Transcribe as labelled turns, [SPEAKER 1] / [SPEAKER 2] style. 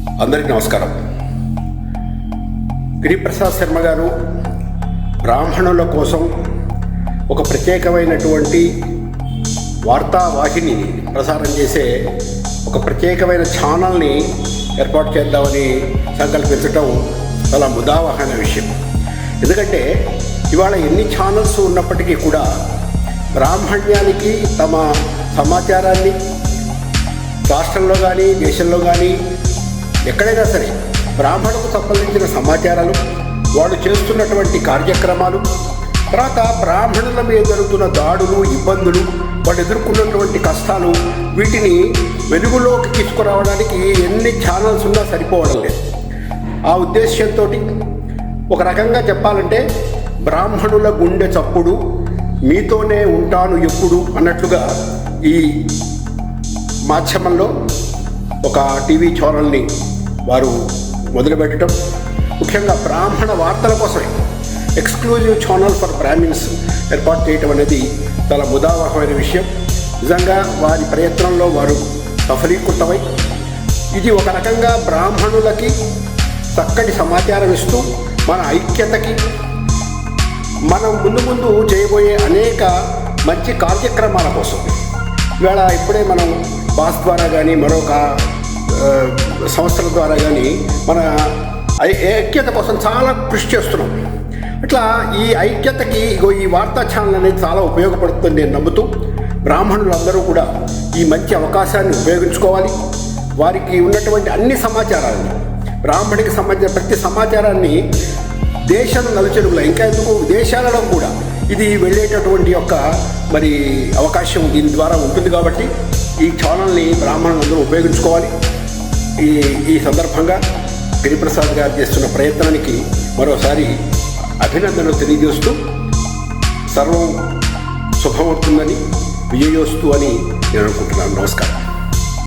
[SPEAKER 1] అందరికీ నమస్కారం. గిరిప్రసాద్ శర్మ గారు బ్రాహ్మణుల కోసం ఒక ప్రత్యేకమైనటువంటి వార్తావాహిని ప్రసారం చేసే ఒక ప్రత్యేకమైన ఛానల్ని ఏర్పాటు చేద్దామని సంకల్పించడం చాలా ముదావహమైన విషయం. ఎందుకంటే ఇవాళ ఎన్ని ఛానల్స్ ఉన్నప్పటికీ కూడా బ్రాహ్మణ్యానికి తమ సమాచారాన్ని రాష్ట్రంలో కానీ దేశంలో కానీ ఎక్కడైనా సరే బ్రాహ్మణులకు సంబంధించిన సమాచారాలు, వాళ్ళు చేస్తున్నటువంటి కార్యక్రమాలు, తర్వాత బ్రాహ్మణుల మీద జరుగుతున్న దాడులు, ఇబ్బందులు, వాళ్ళు ఎదుర్కొన్నటువంటి కష్టాలు, వీటిని వెలుగులోకి తీసుకురావడానికి ఎన్ని ఛానల్స్ ఉన్నా సరిపోవడం లేదు. ఆ ఉద్దేశ్యంతో ఒక రకంగా చెప్పాలంటే బ్రాహ్మణుల గుండె చప్పుడు మీతోనే ఉంటాను ఎప్పుడు అన్నట్లుగా ఈ మాధ్యమంలో ఒక టీవీ ఛానల్ని వారు మొదలుపెట్టడం, ముఖ్యంగా బ్రాహ్మణ వార్తల కోసమే ఎక్స్క్లూజివ్ ఛానల్ ఫర్ బ్రాహ్మిన్స్ ఏర్పాటు చేయటం అనేది చాలా ముదావహమైన విషయం. నిజంగా వారి ప్రయత్నంలో వారు సఫలీకృతమై ఇది ఒక రకంగా బ్రాహ్మణులకి చక్కటి సమాచారం ఇస్తూ మన ఐక్యతకి, మనం ముందు చేయబోయే అనేక మంచి కార్యక్రమాల కోసం ఇవాళ ఇప్పుడే మనం బాస్ ద్వారా కానీ మరొక సంస్థల ద్వారా కానీ మన ఐక్యత కోసం చాలా కృషి చేస్తున్నాం. అట్లా ఈ ఐక్యతకి ఈ వార్తా ఛానల్ అనేది చాలా ఉపయోగపడుతుంది నేను నమ్ముతూ, బ్రాహ్మణులందరూ కూడా ఈ మంచి అవకాశాన్ని ఉపయోగించుకోవాలి. వారికి ఉన్నటువంటి అన్ని సమాచారాన్ని, బ్రాహ్మణికి సంబంధించిన ప్రతి సమాచారాన్ని దేశం నలుచెరుగులో, ఇంకా ఎందుకు దేశాలలో కూడా ఇది వెళ్ళేటటువంటి యొక్క అవకాశం దీని ద్వారా ఉంటుంది. కాబట్టి ఈ ఛానల్ని బ్రాహ్మణులందరూ ఉపయోగించుకోవాలి. ఈ సందర్భంగా గిరిప్రసాద్ గారు చేస్తున్న ప్రయత్నానికి మరోసారి అభినందనలు తెలియజేస్తూ సర్వం శుభమవుతుందని, విజయోస్తు అని నేను అనుకుంటున్నాను. నమస్కారం.